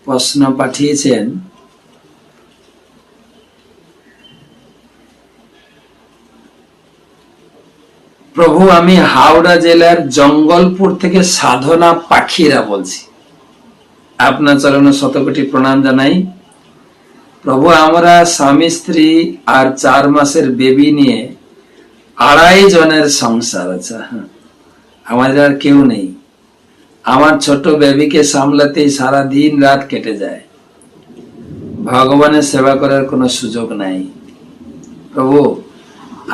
প্রশ্ন পাঠিয়েছেন, প্রভু আমি হাওড়া জেলার জঙ্গলপুর থেকে সাধনা পাখিরা বলছি, আপনার চরণে শতকোটি প্রণাম জানাই। প্রভু আমরা স্বামী স্ত্রী আর 4 মাসের বেবি নিয়ে 2.5 জনের সংসার। আচ্ছা, আমাদের আর কেউ নেই। আমার ছোট বেবিকে সামলাতেই সারা দিন রাত কেটে যায়, ভগবানের সেবা করার কোনো সুযোগ নাই। প্রভু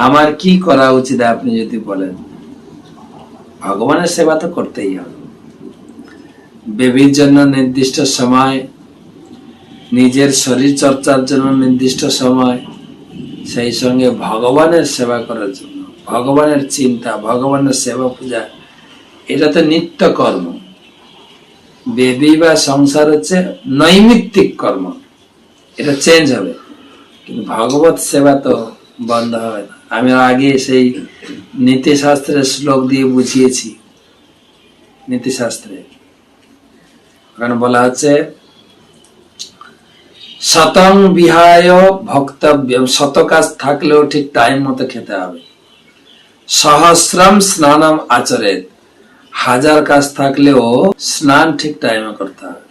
আমার কি করা উচিত আপনি যদি বলেন। ভগবানের সেবা তো করতেই হবে, বেবির জন্য নির্দিষ্ট সময়, নিজের শরীর চর্চার জন্য নির্দিষ্ট সময়, সেই সঙ্গে ভগবানের সেবা করার জন্য, ভগবানের চিন্তা, ভগবানের সেবা পূজা, এটা তো নিত্য কর্ম। বেবি বা সংসার হচ্ছে নৈমিত্তিক কর্ম, এটা চেঞ্জ হবে, কিন্তু ভগবত সেবা তো বন্ধ হবে না। আমি আগে সেই নীতিশাস্ত্রের শ্লোক দিয়ে বুঝিয়েছি। নীতিশাস্ত্রে ওখানে বলা হচ্ছে শতং বিহায় ভক্তব্যম, শত কাজ থাকলেও ঠিক টাইম মতো খেতে হবে। সহস্রম স্নানম আচরেত, 1000 কাজ থাকলেও স্নান ঠিক টাইমে করতে হবে।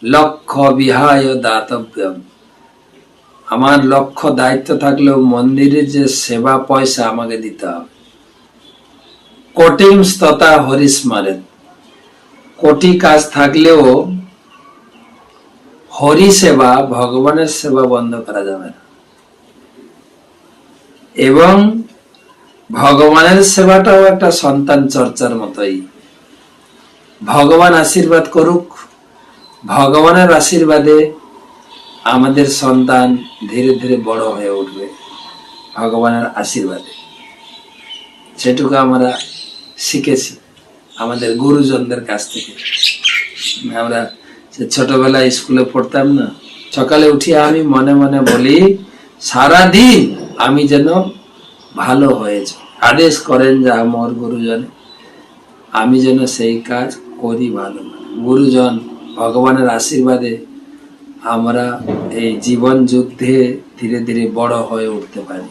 লক্ষ্য বিহায় দাতব্যম, আমার লক্ষ্য দায়িত্ব থাকলেও মন্দিরের যে সেবা পয়সা আমাকে দিতে হবে। কোটিম স্ততা হরিস্মারেত, কোটি কাজ থাকলেও হরি সেবা, ভগবানের সেবা বন্ধ করা যাবে না। এবং ভগবানের সেবাটাও একটা সন্তান চর্চার মতোই। ভগবান আশীর্বাদ করুক, ভগবানের আশীর্বাদে আমাদের সন্তান ধীরে ধীরে বড় হয়ে উঠবে, ভগবানের আশীর্বাদে। সেটুকু আমরা শিখেছি আমাদের গুরুজনদের কাছ থেকে। আমরা ছোটবেলায় স্কুলে পড়তাম না, সকালে উঠিয়ে আমি মনে মনে বলি সারাদিন আমি যেন ভালো হয়েছে, আদেশ করেন যা আমার গুরুজন, আমি যেন সেই কাজ করি ভালো। গুরুজন ভগবানের আশীর্বাদে আমরা এই জীবন যুদ্ধে ধীরে ধীরে বড় হয়ে উঠতে পারি।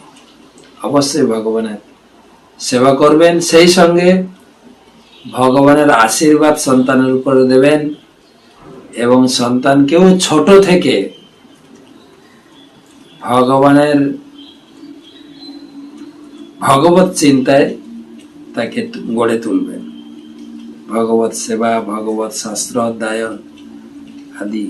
অবশ্যই ভগবানের সেবা করবেন, সেই সঙ্গে ভগবানের আশীর্বাদ সন্তানের উপরে দেবেন এবং সন্তানকেও ছোট থেকে ভগবানের ভগবত চিন্তায় তাকে গড়ে তুলবেন। ভগবত সেবা, ভগবত শাস্ত্র অধ্যয়ন আদি।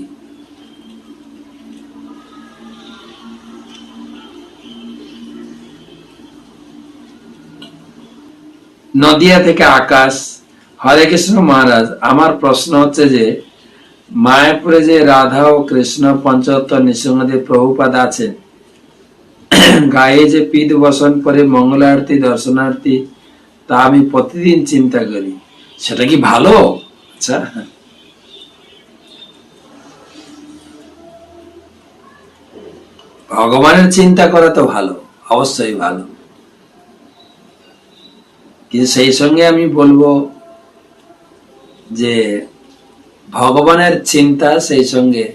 নদিয়া থেকে আকাশ, হরে কৃষ্ণ মহারাজ, আমার প্রশ্ন হচ্ছে যে মায়াপুরে যে রাধা ও কৃষ্ণ পঞ্চতত্ত্ব নৃসিংহদেব প্রভুপাদ আছেন, গায়ে যে পিদ বসন পরে মঙ্গল আরতি দর্শনার্থী, তা আমি প্রতিদিন চিন্তা করি, সেটা কি ভালো? আচ্ছা, ভগবানের চিন্তা করা তো ভালো, অবশ্যই ভালো, কিন্তু সেই সঙ্গে আমি বলবো যে ভগবানের চিন্তা সেই সঙ্গে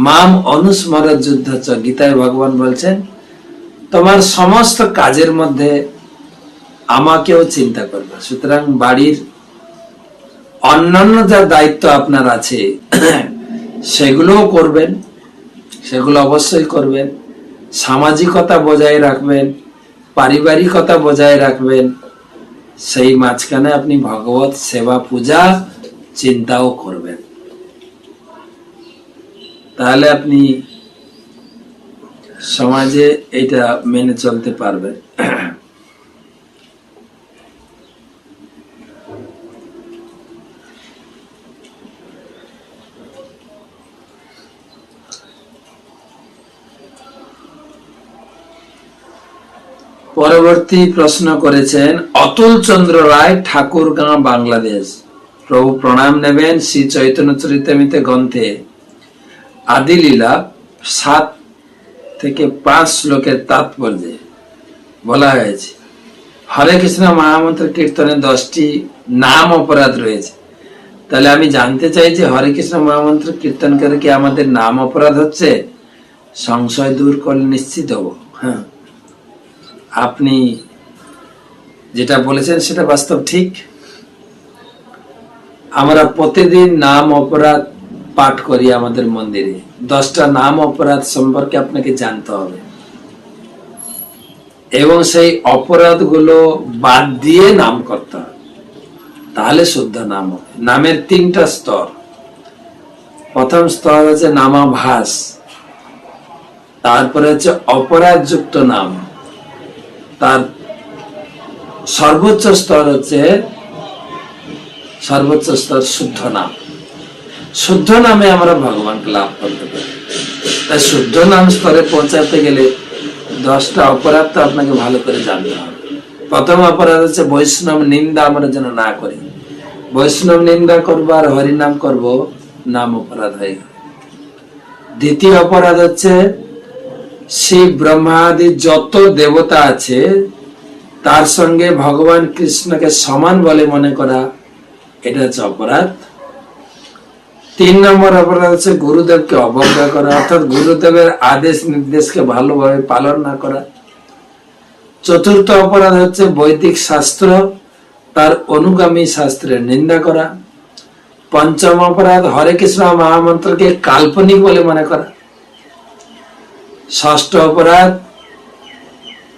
মাম অনুস্মর যুদ্ধ, গীতায় ভগবান বলছেন তোমার সমস্ত কাজের মধ্যে আমাকেও চিন্তা করবে। সুতরাং বাড়ির অন্যান্য যা দায়িত্ব আপনার আছে সেগুলোও করবেন, সেগুলো অবশ্যই করবেন। সামাজিকতা বজায় রাখবেন, পারিবারিকতা বজায় রাখবেন, সেই মাঝখানে আপনি ভগবত সেবা পূজা চিন্তাও করবেন। তাহলে আপনি সমাজে এটা মেনে চলতে পারবেন। পরবর্তী প্রশ্ন করেছেন অতুল চন্দ্র রায়, ঠাকুরগাঁ, বাংলাদেশ। প্রভু প্রণাম নেবেন। শ্রী চৈতন্য চরিতামৃত গ্রন্থে আদিলীলা 7 থেকে 5 শ্লোকের তাৎপর্যে বলা হয়েছে হরে কৃষ্ণ মহামন্ত্র কীর্তনে 10টি নাম অপরাধ রয়েছে, তাহলে আমি জানতে চাই যে হরে কৃষ্ণ মহামন্ত্র কীর্তন করে কি আমাদের নাম অপরাধ হচ্ছে? সংশয় দূর করলে নিশ্চিত হব। হ্যাঁ, আপনি যেটা বলেছেন সেটা বাস্তব ঠিক। আমরা প্রতিদিন নাম অপরাধ পাঠ করি আমাদের মন্দিরে। 10টা নাম অপরাধ সম্পর্কে আপনাকে জানতে হবে এবং সেই অপরাধগুলো বাদ দিয়ে নাম করতে হবে, তাহলে শুদ্ধ নাম হবে। নামের 3টা স্তর। প্রথম স্তর হচ্ছে নামাভাস, তারপরে হচ্ছে অপরাধযুক্ত নাম, তার সর্বোচ্চ স্তর হচ্ছে শুদ্ধ নাম। শুদ্ধ নামে আমরা ভগবানকে লাভ করতে পারি। তাই শুদ্ধ নাম স্তরে পৌঁছাতে গেলে 10টা অপরাধ তো আপনাকে ভালো করে জানতে হবে। প্রথম অপরাধ হচ্ছে বৈষ্ণব নিন্দা আমরা যেন না করি। বৈষ্ণব নিন্দা করবো আর হরিনাম করব, নাম অপরাধ হয়ে গেল। দ্বিতীয় অপরাধ হচ্ছে শিব ব্রহ্মা আদি যত দেবতা আছে তার সঙ্গে ভগবান কৃষ্ণকে সমান বলে মনে করা, এটা হচ্ছে অপরাধ। 3 নম্বর অপরাধ হচ্ছে গুরুদেবকে অবজ্ঞা করা, অর্থাৎ গুরুদেবের আদেশ নির্দেশকে ভালোভাবে পালন না করা। চতুর্থ অপরাধ হচ্ছে বৈদিক শাস্ত্র তার অনুগামী শাস্ত্রের নিন্দা করা। পঞ্চম অপরাধ হরে কৃষ্ণ মহামন্ত্রকে কাল্পনিক বলে মনে করা। ষষ্ঠ অপরাধ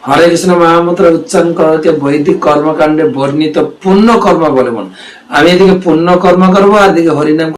হরে কৃষ্ণ মহামন্ত্র উচ্চারণ করাকে বৈদিক কর্মকাণ্ডে বর্ণিত পুণ্য কর্ম বলে মনে। আমি এদিকে পুণ্য কর্ম করবো আর এদিকে হরিনাম